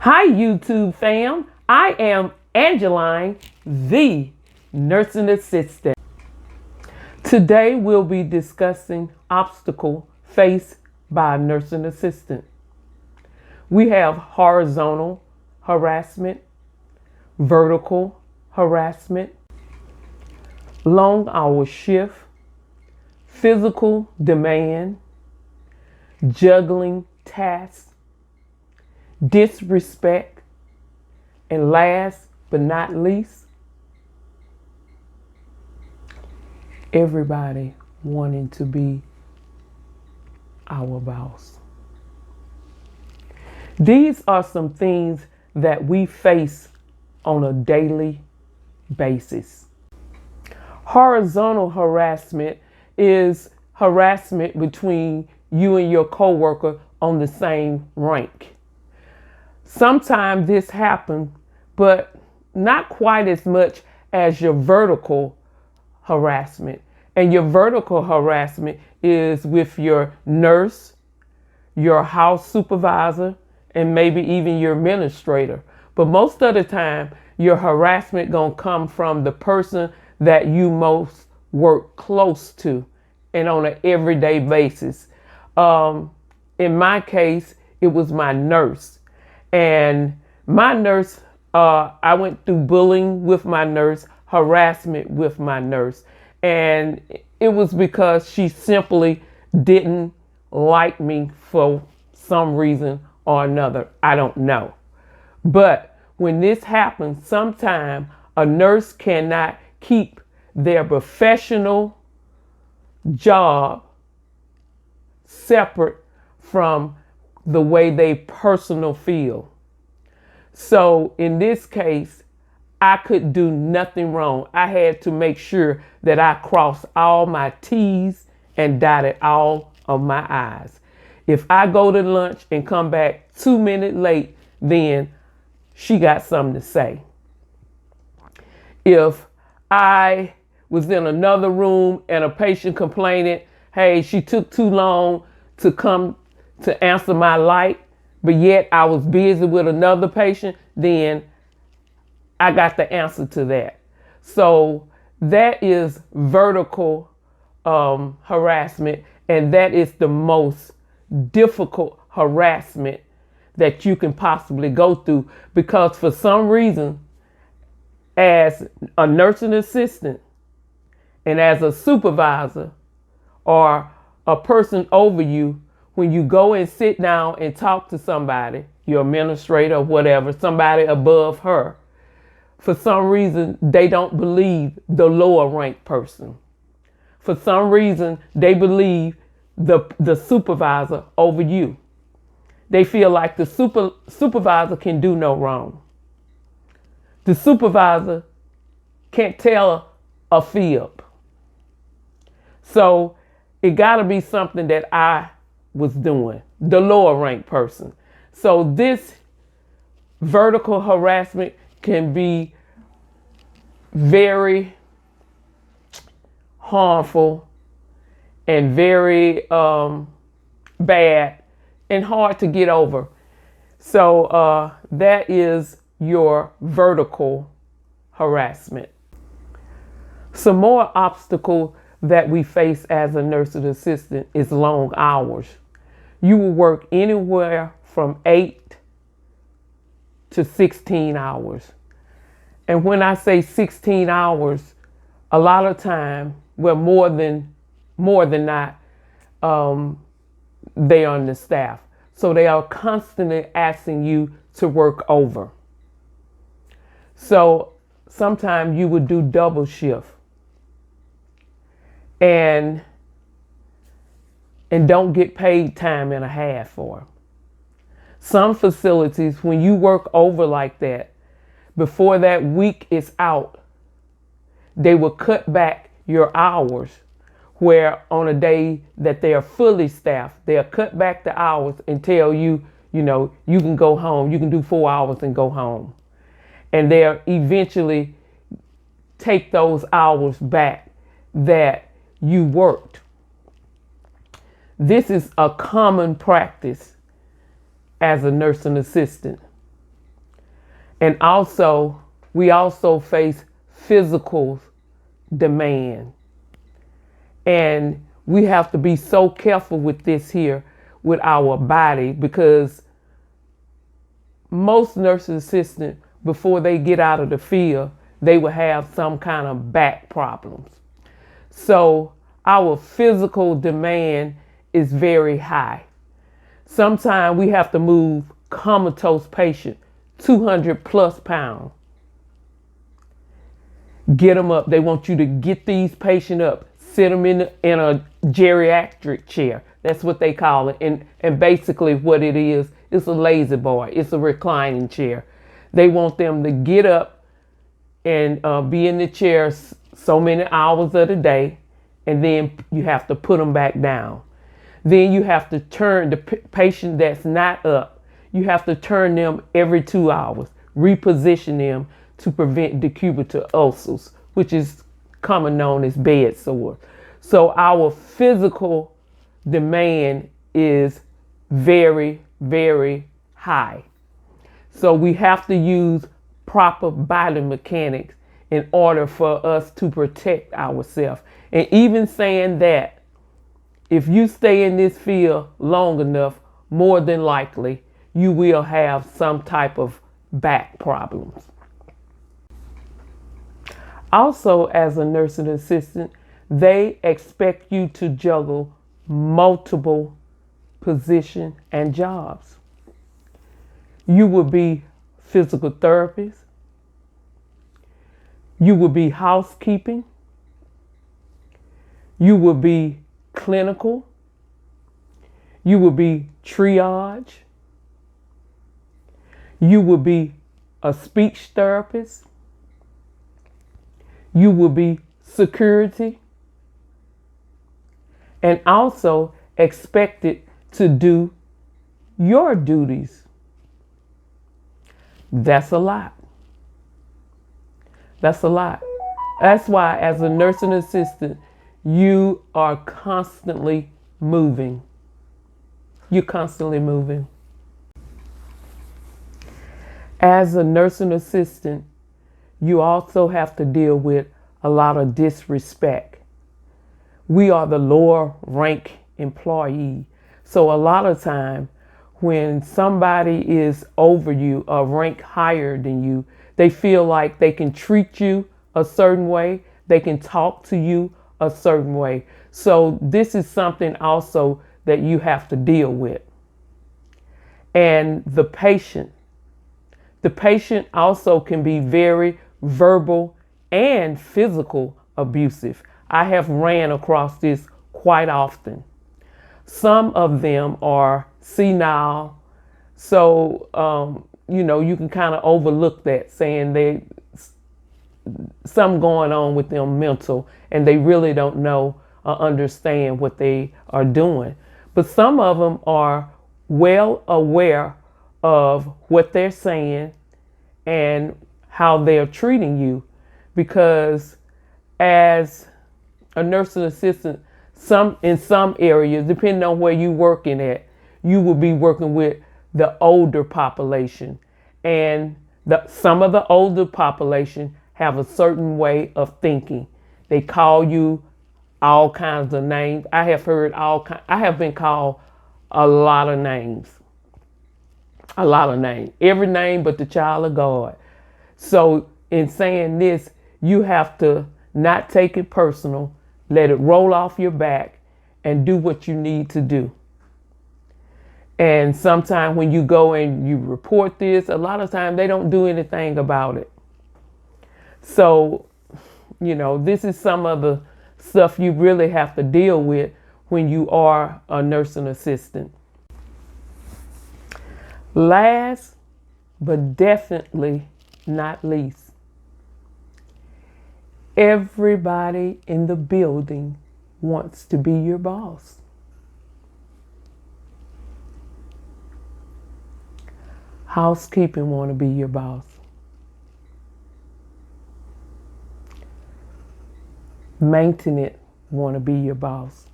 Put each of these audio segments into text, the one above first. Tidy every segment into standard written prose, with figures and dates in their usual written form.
Hi, YouTube fam. I am Angeline, the nursing assistant. Today we'll be discussing obstacle faced by a nursing assistant. We have horizontal harassment, vertical harassment, long hour shift, physical demand, juggling tasks, disrespect, and last but not least, everybody wanting to be our boss. These are some things that we face on a daily basis. Horizontal harassment is harassment between you and your coworker on the same rank. Sometimes this happens, but not quite as much as your vertical harassment. And your vertical harassment is with your nurse, your house supervisor, and maybe even your administrator. But most of the time, your harassment gonna come from the person that you most work close to and on an everyday basis. In my case, it was my nurse. And my nurse, I went through bullying with my nurse, harassment with my nurse. And it was because she simply didn't like me for some reason or another. I don't know. But when this happens, sometimes a nurse cannot keep their professional job separate from the way they personal feel. So in this case, I could do nothing wrong. I had to make sure that I crossed all my T's and dotted all of my I's. If I go to lunch and come back 2 minutes late, then she got something to say. If I was in another room and a patient complaining, hey, she took too long to come to answer my light, but yet I was busy with another patient, then I got the answer to that. So that is vertical harassment, and that is the most difficult harassment that you can possibly go through, because for some reason, as a nursing assistant and as a supervisor or a person over you, when you go and sit down and talk to somebody, your administrator or whatever, somebody above her, for some reason, they don't believe the lower ranked person. For some reason, they believe the supervisor over you. They feel like the supervisor can do no wrong. The supervisor can't tell a fib. So it got to be something that I was doing, the lower ranked person. So this vertical harassment can be very harmful and very bad and hard to get over. So that is your vertical harassment. Some more obstacle that we face as a nursing assistant is long hours. You will work anywhere from 8 to 16 hours. And when I say 16 hours, a lot of time, well, more than not, they are on the staff. So they are constantly asking you to work over. So sometimes you would do double shift and don't get paid time and a half for. Some facilities, when you work over like that, before that week is out, they will cut back your hours, where on a day that they are fully staffed, they'll cut back the hours and tell you, you can go home. You can do 4 hours and go home. And they'll eventually take those hours back that you worked. This is a common practice as a nursing assistant. And also, we also face physical demand. And we have to be so careful with this here with our body, because most nursing assistants, before they get out of the field, they will have some kind of back problems. So our physical demand is very high. Sometimes we have to move comatose patient, 200 plus pounds. Get them up. They want you to get these patients up, sit them in a geriatric chair. That's what they call it. And basically what it is, it's a lazy boy. It's a reclining chair. They want them to get up and be in the chair so many hours of the day, and then you have to put them back down. Then you have to turn the patient that's not up. You have to turn them every 2 hours, reposition them to prevent decubital ulcers, which is commonly known as bed sores. So our physical demand is very, very high. So we have to use proper biomechanics in order for us to protect ourselves. And even saying that, if you stay in this field long enough, more than likely, you will have some type of back problems. Also, as a nursing assistant, they expect you to juggle multiple positions and jobs. You will be physical therapist. You will be housekeeping. You will be clinical. You will be triage. You will be a speech therapist. You will be security. And also expected to do your duties. That's a lot. That's a lot. That's why, as a nursing assistant, you are constantly moving. You're constantly moving. As a nursing assistant, you also have to deal with a lot of disrespect. We are the lower rank employee. So a lot of time when somebody is over you or rank higher than you, they feel like they can treat you a certain way. They can talk to you a certain way. So this is something also that you have to deal with. And the patient also can be very verbal and physical abusive. I have ran across this quite often. Some of them are senile, so you can kind of overlook that, saying they something going on with them mental, and they really don't know or understand what they are doing. But some of them are well aware of what they're saying and how they're treating you, because as a nursing assistant, in some areas, depending on where you're working at, you will be working with the older population. And some of the older population have a certain way of thinking. They call you all kinds of names. I have been called a lot of names. A lot of names. Every name but the child of God. So in saying this, you have to not take it personal, let it roll off your back, and do what you need to do. And sometimes when you go and you report this, a lot of times they don't do anything about it. So, this is some of the stuff you really have to deal with when you are a nursing assistant. Last, but definitely not least, everybody in the building wants to be your boss. Housekeeping want to be your boss. Maintenance want to be your boss.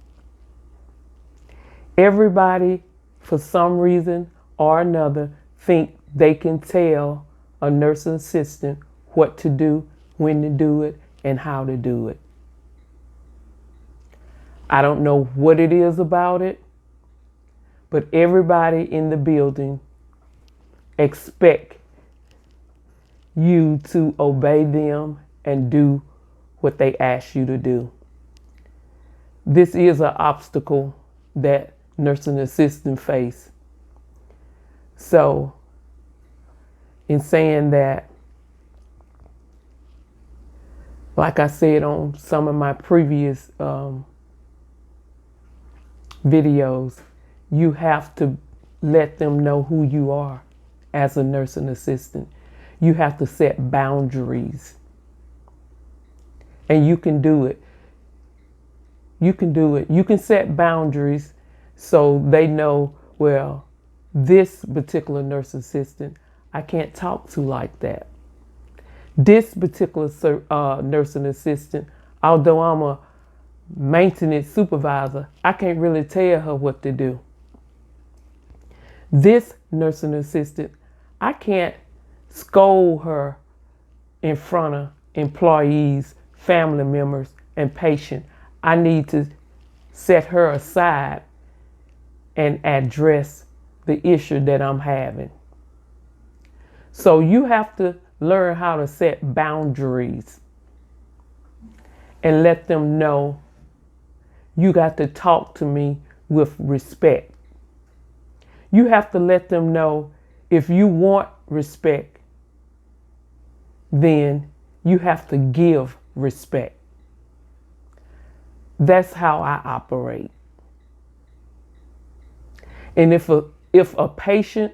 Everybody, for some reason or another, think they can tell a nursing assistant what to do, when to do it, and how to do it. I don't know what it is about it, but everybody in the building expect you to obey them and do what they ask you to do. This is an obstacle that nursing assistants face. So, in saying that, like I said on some of my previous videos, you have to let them know who you are as a nursing assistant. You have to set boundaries. And you can do it. You can do it. You can set boundaries so they know, well, this particular nurse assistant, I can't talk to like that. This particular nursing assistant, although I'm a maintenance supervisor, I can't really tell her what to do. This nursing assistant, I can't scold her in front of employees, family members, and patients. I need to set her aside and address the issue that I'm having. So you have to learn how to set boundaries and let them know you got to talk to me with respect. You have to let them know if you want respect, then you have to give respect. That's how I operate. And if a patient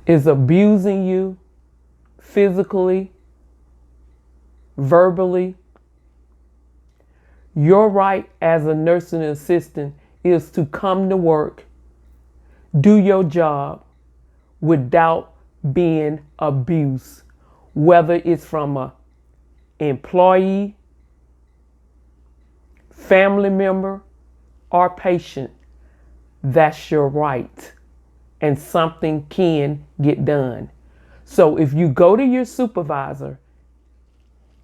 is abusing you physically, verbally, your right as a nursing assistant is to come to work, do your job without being abused, whether it's from an employee, family member, or patient. That's your right, and something can get done. So if you go to your supervisor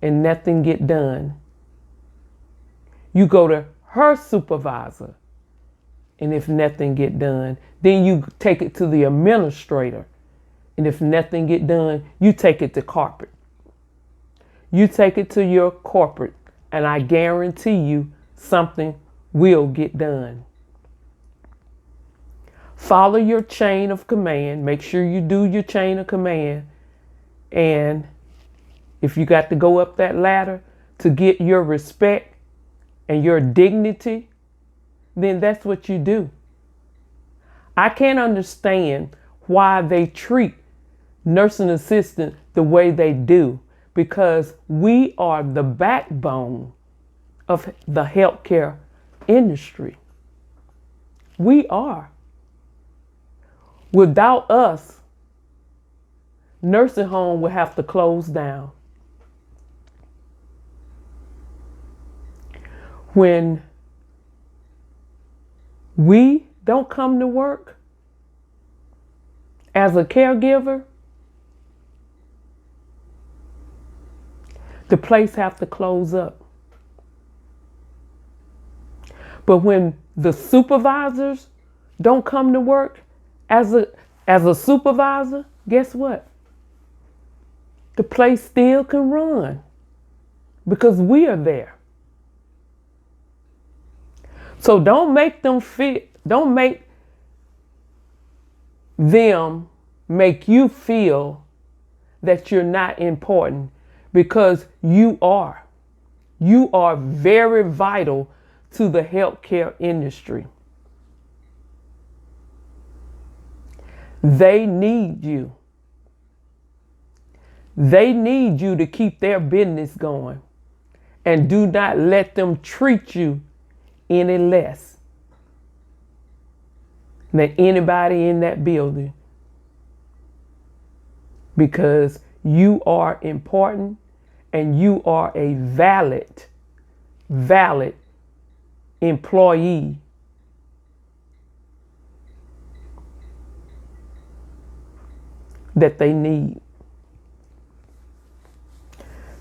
and nothing get done, you go to her supervisor, and if nothing get done, then you take it to the administrator, and if nothing get done, you take it to corporate. You take it to your corporate, and I guarantee you something will get done. Follow your chain of command. Make sure you do your chain of command. And if you got to go up that ladder to get your respect and your dignity, then that's what you do. I can't understand why they treat nursing assistants the way they do, because we are the backbone of the healthcare industry. We are. Without us, nursing home will have to close down. When we don't come to work as a caregiver, the place have to close up. But when the supervisors don't come to work as a supervisor, guess what? The place still can run because we are there. So don't make them make you feel that you're not important, because you are. You are very vital to the healthcare industry. They need you. They need you to keep their business going, and do not let them treat you any less than anybody in that building, because you are important and you are a valid employee. that they need.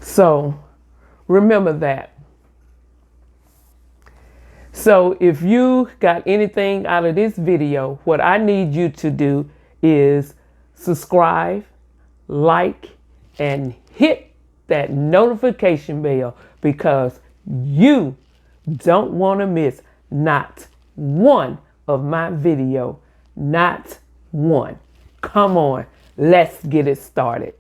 So remember that. So if you got anything out of this video, what I need you to do is subscribe, like, and hit that notification bell, because you don't want to miss not one of my video. Not one. Come on, let's get it started.